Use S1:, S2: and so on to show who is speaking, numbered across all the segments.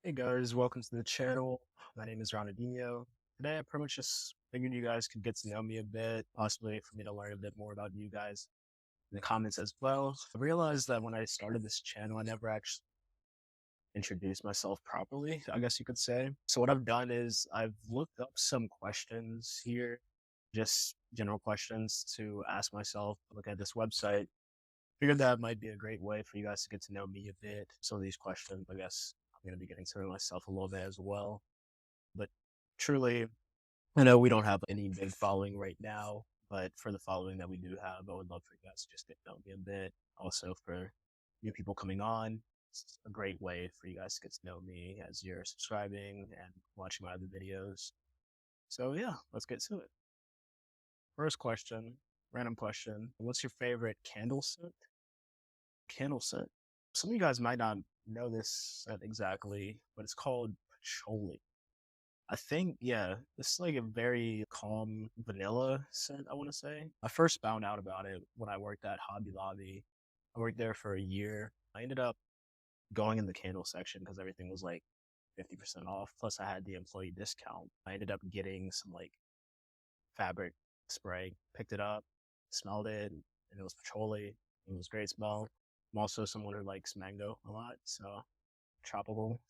S1: Hey guys, welcome to the channel. My name is Ronaldinio. Today I pretty much just figured you guys could get to know me a bit, possibly for me to learn a bit more about you guys in the comments as well. I realized that when I started this channel, I never actually introduced myself properly, I guess you could say. So what I've done is I've looked up some questions here, just general questions to ask myself, look at this website. Figured that might be a great way for you guys to get to know me a bit. Some of these questions, I guess I'm going to be getting to know myself a little bit as well. But truly, I know we don't have any big following right now, but for the following that we do have, I would love for you guys to just get to know me a bit. Also, for new people coming on, it's a great way for you guys to get to know me as you're subscribing and watching my other videos. So, yeah, let's get to it. First question, random question. What's your favorite candle scent? Candle scent. Some of you guys might not know this scent exactly, but it's called patchouli. I think, yeah, this is like a very calm vanilla scent, I want to say. I first found out about it when I worked at Hobby Lobby. I worked there for a year. I ended up going in the candle section because everything was like 50% off. Plus, I had the employee discount. I ended up getting some like fabric spray, picked it up, smelled it, and it was patchouli. It was a great smell. I'm also someone who likes mango a lot, so tropical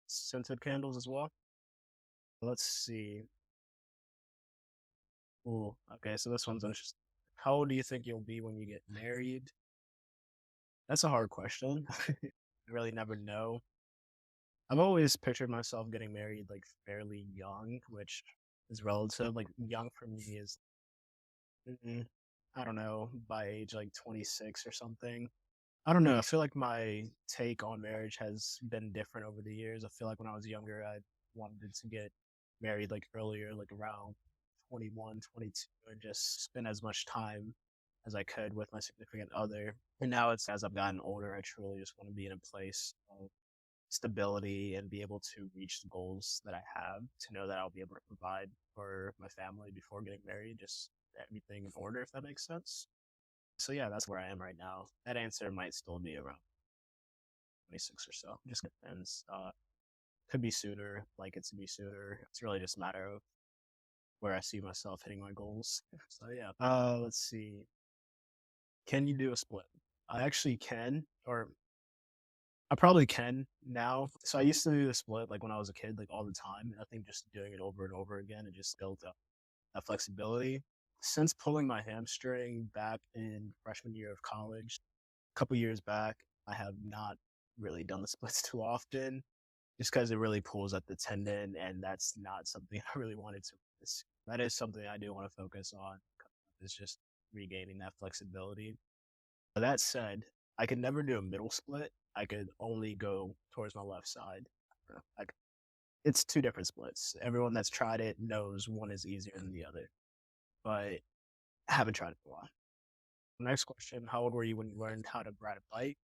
S1: scented candles as well. Let's see. Ooh, okay, so this one's interesting. How old do you think you'll be when you get married? That's a hard question. I really never know. I've always pictured myself getting married like fairly young, which is relative. Like young for me is, mm, I don't know, by age like 26 or something. I don't know. I feel like my take on marriage has been different over the years. I feel like when I was younger, I wanted to get married like earlier, like around 21, 22, and just spend as much time as I could with my significant other. And now it's as I've gotten older, I truly just want to be in a place of stability and be able to reach the goals that I have to know that I'll be able to provide for my family before getting married, just everything in order, if that makes sense. So yeah, that's where I am right now. That answer might still be around 26 or so. Just depends. Could be sooner, like it to be sooner. It's really just a matter of where I see myself hitting my goals. So yeah. Let's see. Can you do a split? I actually can, or I probably can now. So I used to do the split like when I was a kid, like all the time. And I think just doing it over and over again, it just built up that flexibility. Since pulling my hamstring back in freshman year of college, a couple years back, I have not really done the splits too often, just because it really pulls at the tendon, and that's not something I really wanted to risk. That is something I do want to focus on. Is just regaining that flexibility. But that said, I could never do a middle split. I could only go towards my left side. Like it's two different splits. Everyone that's tried it knows one is easier than the other, but I haven't tried it for a while. Next question: how old were you when you learned how to ride a bike?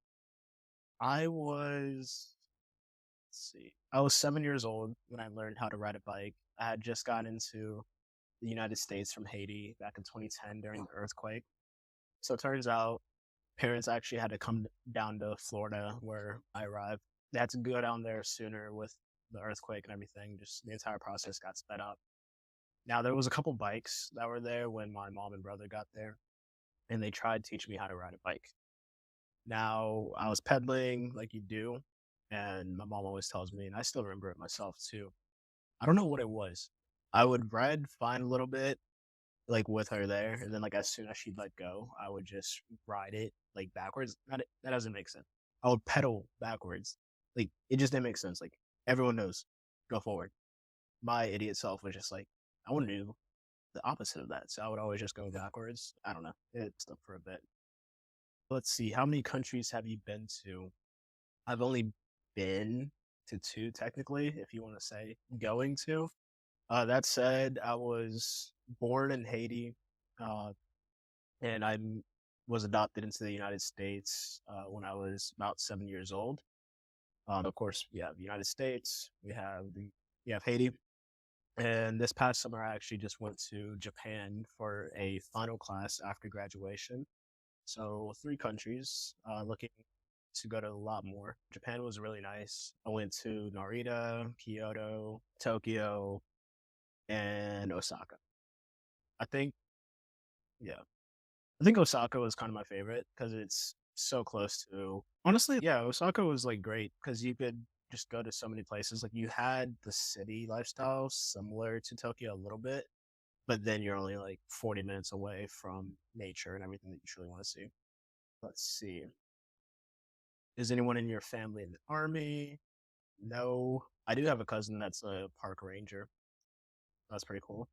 S1: I was, let's see, I was 7 years old when I learned how to ride a bike. I had just gotten into the United States from Haiti back in 2010 during the earthquake. So it turns out parents actually had to come down to Florida where I arrived. They had to go down there sooner with the earthquake and everything. Just the entire process got sped up. Now there was a couple bikes that were there when my mom and brother got there, and they tried to teach me how to ride a bike. Now I was pedaling like you do, and my mom always tells me, and I still remember it myself too. I don't know what it was. I would ride fine a little bit, like with her there, and then like as soon as she'd let go, I would just ride it like backwards. That doesn't make sense. I would pedal backwards. Like it just didn't make sense. Like everyone knows, go forward. My idiot self was just like, I want to do the opposite of that. So I would always just go backwards. I don't know. It stuck for a bit. Let's see. How many countries have you been to? I've only been to two, technically, if you want to say going to. That said, I was born in Haiti, uh, and I was adopted into the United States when I was about 7 years old. Of course, we have the United States, we have Haiti, and this past summer I actually just went to Japan for a final class after graduation. So three countries, looking to go to a lot more. Japan was really nice. I went to Narita, Kyoto, Tokyo, and Osaka. I think, yeah, I think Osaka was kind of my favorite because it's so close to. Honestly, yeah, Osaka was like great because you could just go to so many places. Like you had the city lifestyle similar to Tokyo a little bit, but then you're only like 40 minutes away from nature and everything that you truly want to see. Let's see. Is anyone in your family in the army? No. I do have a cousin that's a park ranger. That's pretty cool.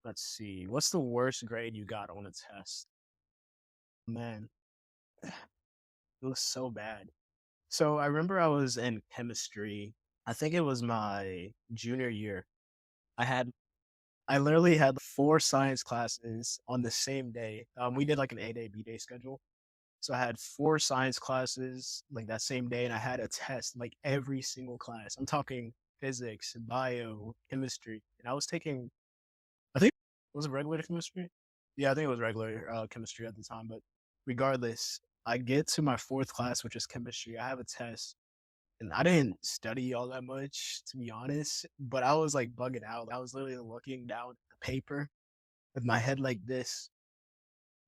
S1: Let's see. What's the worst grade you got on a test? Man, it was so bad. So I remember I was in chemistry. I think it was my junior year. I had I literally had four science classes on the same day. We did like an A day, B day schedule. So I had four science classes like that same day, and I had a test like every single class. I'm talking physics, bio, chemistry, and I was taking. I think was it regular chemistry? Yeah, I think it was regular chemistry at the time. But regardless, I get to my fourth class, which is chemistry. I have a test, and I didn't study all that much, to be honest. But I was like bugging out. I was literally looking down at the paper with my head like this,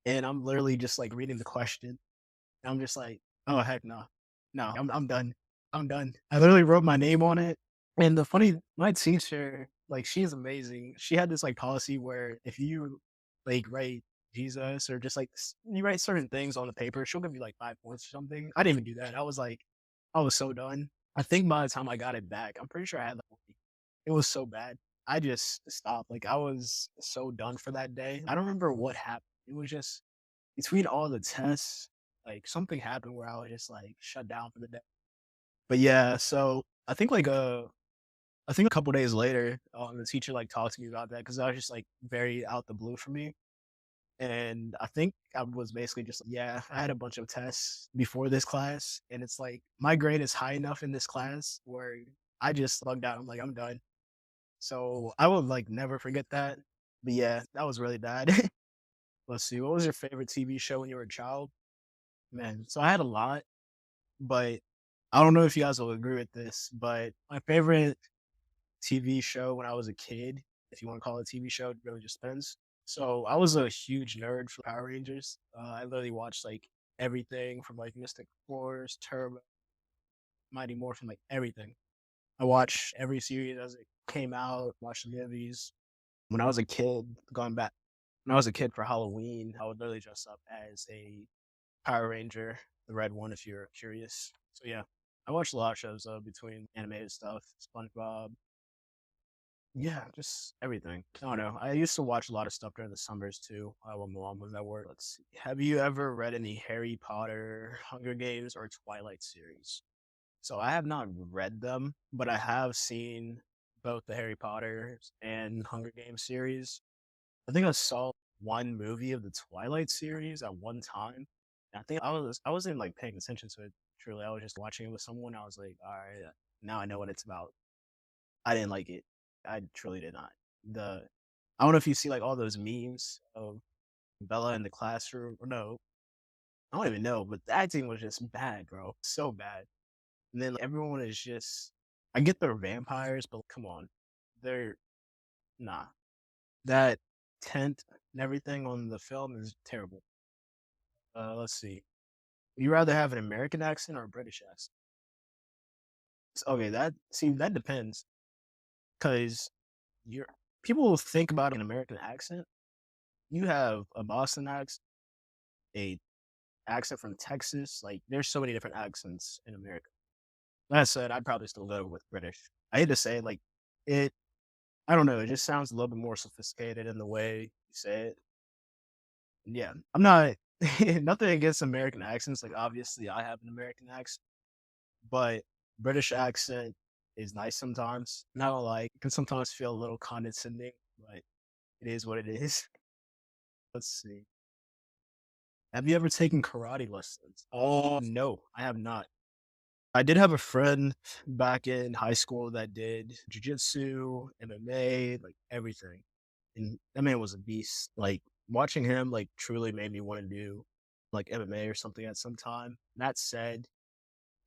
S1: and I'm literally just like reading the question. I'm just like, oh heck no, no, I'm done. I'm done. I literally wrote my name on it. And the funny, my teacher, like she's amazing. She had this like policy where if you like write Jesus or just like you write certain things on the paper, she'll give you like 5 points or something. I didn't even do that. I was so done. I think by the time I got it back, I'm pretty sure I had like it was so bad. I just stopped. Like I was so done for that day. I don't remember what happened. It was just between all the tests, like something happened where I was just like shut down for the day. But yeah, so I think a couple days later, the teacher like talked to me about that because I was just like very out the blue for me. And I think I was basically just like, yeah, I had a bunch of tests before this class, and it's like my grade is high enough in this class where I just lugged out. I'm like, I'm done. So I will like never forget that. But yeah, that was really bad. Let's see, what was your favorite TV show when you were a child? Man, so I had a lot, but I don't know if you guys will agree with this, but my favorite TV show when I was a kid, if you want to call it a TV show, it really just depends. So I was a huge nerd for Power Rangers. I literally watched like everything from like Mystic Force, Turbo, Mighty Morphin, like everything. I watched every series as it came out, watched the movies. When I was a kid, going back, when I was a kid for Halloween, I would literally dress up as a Power Ranger, the red one, if you're curious. So yeah, I watched a lot of shows between animated stuff, SpongeBob, yeah, just everything. I don't know. I used to watch a lot of stuff during the summers too, when my mom was at work. Let's see. Have you ever read any Harry Potter, Hunger Games, or Twilight series? So I have not read them, but I have seen both the Harry Potter and Hunger Games series. I think I saw one movie of the Twilight series at one time. I think I wasn't like paying attention to it truly. I was just watching it with someone. I was like, all right, now I know what it's about. I didn't like it. I truly did not. The I don't know if you see like all those memes of Bella in the classroom or no, I don't even know, but the acting was just bad, bro. So bad. And then like, everyone is just I get they're vampires, but come on. They're nah. That tent and everything on the film is terrible. Let's see. Would you rather have an American accent or a British accent? Okay, that depends. Cause you're people will think about an American accent. You have a Boston accent, a accent from Texas. Like, there's so many different accents in America. That said, I'd probably still go with British. I hate to say, like, it. I don't know. It just sounds a little bit more sophisticated in the way you say it. Yeah, I'm not nothing against American accents. Like, obviously, I have an American accent, but British accent is nice sometimes. Not gonna lie, it can sometimes feel a little condescending, but it is what it is. Let's see. Have you ever taken karate lessons? Oh no, I have not. I did have a friend back in high school that did jujitsu, MMA, like everything. And that man was a beast. Like watching him like truly made me want to do. like MMA or something at some time. That said,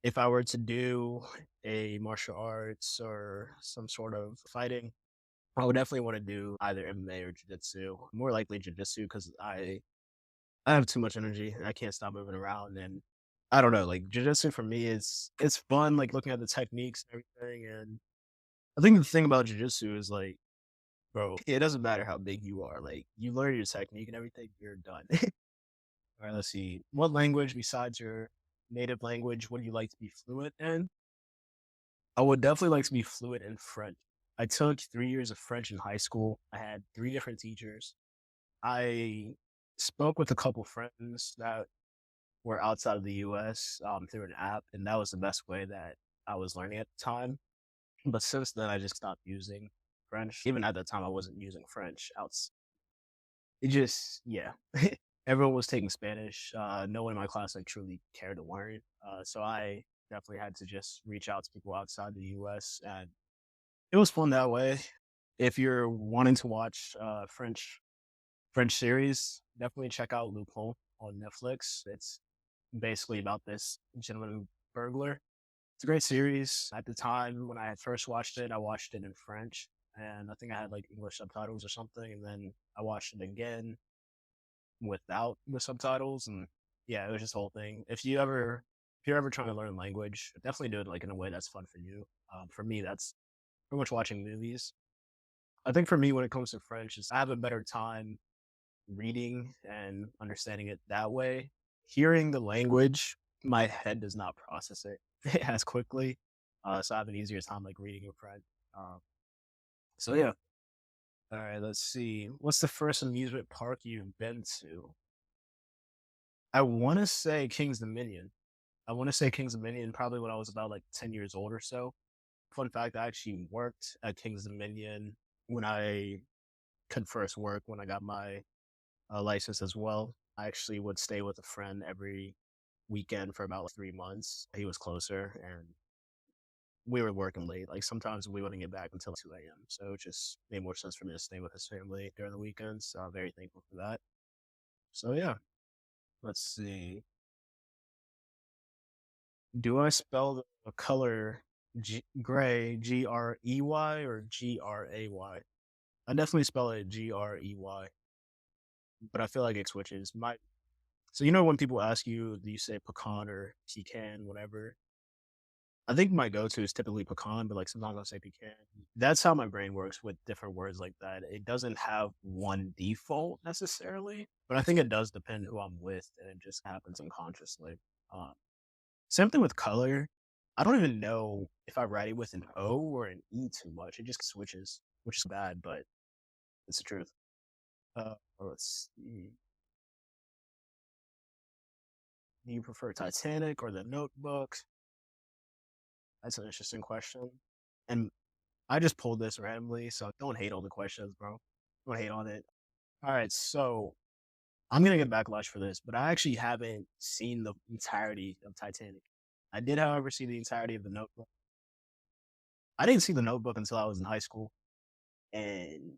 S1: if I were to do a martial arts or some sort of fighting, I would definitely want to do either MMA or jiu-jitsu. More likely jiu-jitsu because I have too much energy. I can't stop moving around, and I don't know. Like jiu-jitsu for me is it's fun, like looking at the techniques and everything. And I think the thing about jiu-jitsu is like, bro, it doesn't matter how big you are. Like you learn your technique and everything, you're done. All right, let's see. What language besides your native language would you like to be fluent in? I would definitely like to be fluent in French. I took 3 years of French in high school. I had three different teachers. I spoke with a couple friends that were outside of the US through an app, and that was the best way that I was learning at the time. But since then, I just stopped using French. Even at that time, I wasn't using French. It just, yeah. Everyone was taking Spanish. No one in my class like truly cared to learn. So I definitely had to just reach out to people outside the US, and it was fun that way. If you're wanting to watch French series, definitely check out Loophole on Netflix. It's basically about this gentleman burglar. It's a great series. At the time when I had first watched it, I watched it in French, and I think I had like English subtitles or something. And then I watched it again without the subtitles, and yeah, it was just a whole thing. If you're ever trying to learn language, definitely do it like in a way that's fun for you. For me, that's pretty much watching movies. I think for me, when it comes to French, is I have a better time reading and understanding it that way. Hearing the language, my head does not process it as quickly, so I have an easier time like reading in French. Um, so yeah. All right, let's see. What's the first amusement park you've been to? I want to say King's Dominion. I want to say King's Dominion probably when I was about like 10 years old or so. Fun fact, I actually worked at King's Dominion when I could first work when I got my license as well. I actually would stay with a friend every weekend for about like 3 months. He was closer and we were working late. Like sometimes we wouldn't get back until 2 a.m. So it just made more sense for me to stay with his family during the weekends. So I'm very thankful for that. So yeah, let's see. Do I spell the color gray Grey or Gray? I definitely spell it Grey, but I feel like it switches. My So you know when people ask you, do you say pecan or pecan, whatever? I think my go-to is typically pecan, but like sometimes I'll say pecan. That's how my brain works with different words like that. It doesn't have one default necessarily, but I think it does depend who I'm with, and it just happens unconsciously. Um, Same thing with color. I don't even know if I write it with an O or an E too much. It just switches, which is bad, but it's the truth. Let's see. Do you prefer Titanic or The Notebook? That's an interesting question. And I just pulled this randomly, so don't hate all the questions, bro. Don't hate on it. All right, so I'm gonna get backlash for this, but I actually haven't seen the entirety of Titanic. I did, however, see the entirety of The Notebook. I didn't see The Notebook until I was in high school, and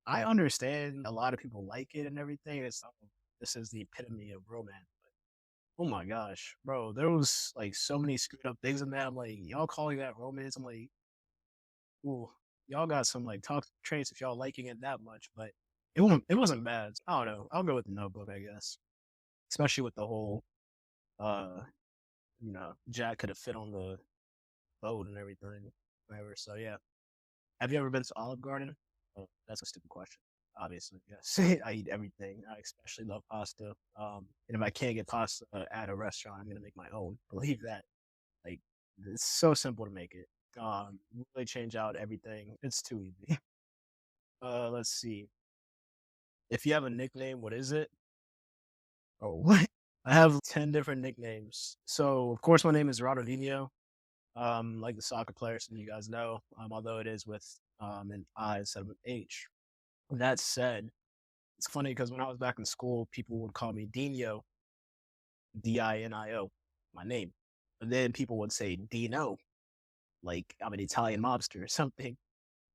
S1: I understand a lot of people like it and everything. This is the epitome of romance. Oh my gosh, bro, there was like so many screwed up things in that. I'm like, y'all calling that romance? I'm like, ooh, y'all got some like toxic traits if y'all liking it that much, but it wasn't bad. I don't know. I'll go with the Notebook, I guess. Especially with the whole uh Jack could have fit on the boat and everything. Whatever. So yeah. Have you ever been to Olive Garden? Oh, that's a stupid question. Obviously, yes. I eat everything. I especially love pasta. And if I can't get pasta at a restaurant, I'm gonna make my own. Believe that. Like it's so simple to make it. Really change out everything. It's too easy. Let's see. If you have a nickname, what is it? Oh, what? I have 10 different nicknames. So, of course, my name is Ronaldinio, like the soccer player, some of you guys know, although it is with an I instead of an H. That said, it's funny because when I was back in school, people would call me Dino, Dinio, my name. And then people would say Dino, like I'm an Italian mobster or something.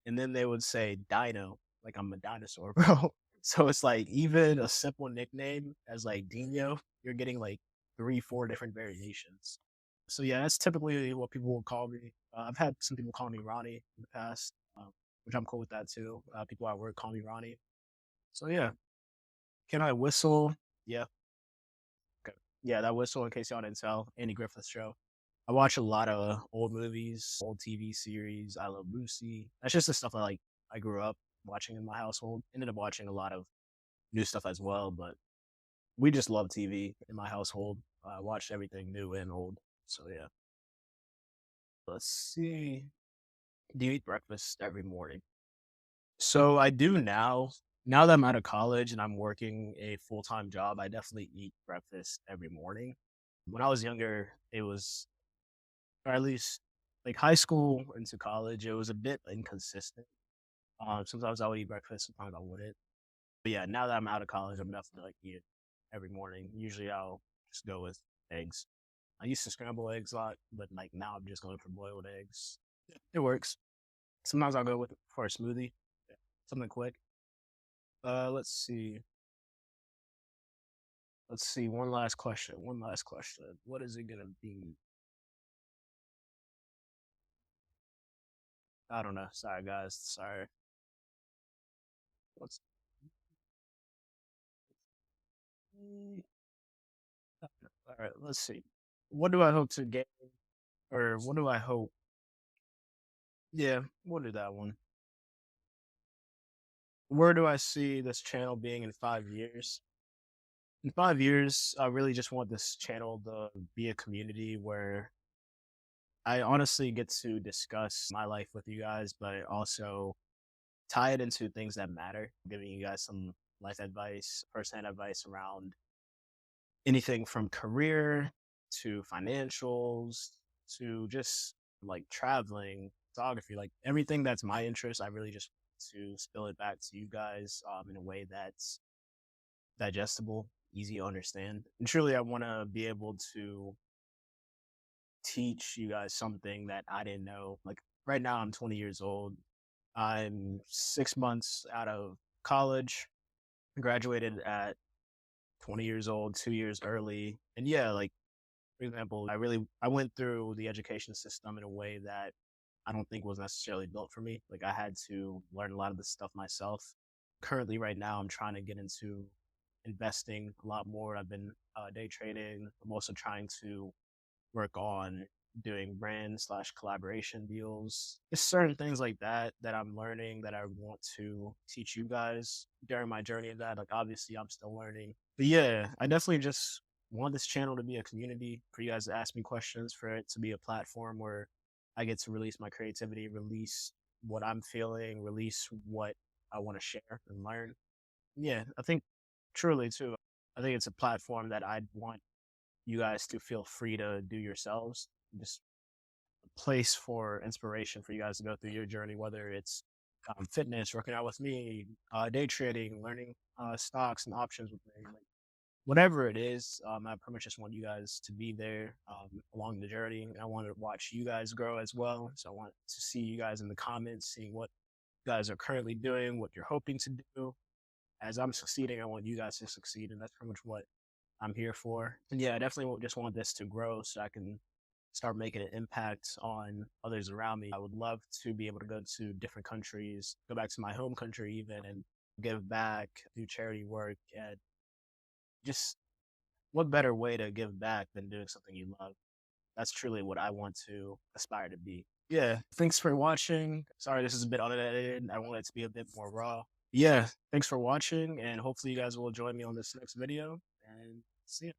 S1: And then they would say Dino, like I'm a dinosaur, bro. So it's like even a simple nickname as like Dino, you're getting like 3, 4 different variations. So yeah, that's typically what people will call me. I've had some people call me Ronnie in the past, which I'm cool with that too. People at work call me Ronnie. So yeah, can I whistle? Yeah, okay. Yeah, that whistle. In case y'all didn't tell, Andy Griffith Show. I watch a lot of old movies, old TV series. I love Lucy. That's just the stuff I grew up watching in my household. Ended up watching a lot of new stuff as well, but we just love TV in my household. I watched everything new and old. So yeah. Let's see. Do you eat breakfast every morning? So I do now. Now that I'm out of college and I'm working a full time job, I definitely eat breakfast every morning. When I was younger, it was, or at least like high school into college, it was a bit inconsistent. Sometimes I would eat breakfast, sometimes I wouldn't. But yeah, now that I'm out of college, I'm definitely like eat it every morning. Usually I'll just go with eggs. I used to scramble eggs a lot, but like now I'm just going for boiled eggs. It works. Sometimes I'll go with for a smoothie, something quick. Let's see. Let's see. One last question. One last question. What is it gonna be? I don't know. Sorry, guys. Sorry. Let's. All right. Let's see. What do I hope to gain, or what do I hope? Yeah, we'll do that one. Where do I see this channel being in 5 years? In 5 years, I really just want this channel to be a community where I honestly get to discuss my life with you guys, but also tie it into things that matter, giving you guys some life advice, firsthand advice around anything from career to financials to just like traveling, photography, like everything that's my interest. I really just want to spill it back to you guys in a way that's digestible, easy to understand. And truly, I want to be able to teach you guys something that I didn't know. Like right now, I'm 20 years old. I'm 6 months out of college, graduated at 20 years old, 2 years early. And yeah, like for example, I went through the education system in a way that I don't think was necessarily built for me. Like I had to learn a lot of this stuff myself. Currently, right now, I'm trying to get into investing a lot more. I've been day trading. I'm also trying to work on doing brand slash collaboration deals. Just certain things like that that I'm learning that I want to teach you guys during my journey of that. Like obviously I'm still learning. But yeah, I definitely just want this channel to be a community for you guys to ask me questions, for it to be a platform where I get to release my creativity, release what I'm feeling, release what I want to share and learn. Yeah, I think truly too. I think it's a platform that I'd want you guys to feel free to do yourselves. Just a place for inspiration for you guys to go through your journey, whether it's fitness, working out with me, day trading, learning stocks and options with me, like, whatever it is. I pretty much just want you guys to be there along the journey. And I want to watch you guys grow as well. So I want to see you guys in the comments, seeing what you guys are currently doing, what you're hoping to do. As I'm succeeding, I want you guys to succeed, and that's pretty much what I'm here for. And yeah, I definitely just want this to grow so I can start making an impact on others around me. I would love to be able to go to different countries, go back to my home country even, and give back, do charity work, and just what better way to give back than doing something you love? That's truly what I want to aspire to be. Yeah, thanks for watching. Sorry, this is a bit unedited. I want it to be a bit more raw. Yeah, thanks for watching, and hopefully you guys will join me on this next video. And see ya.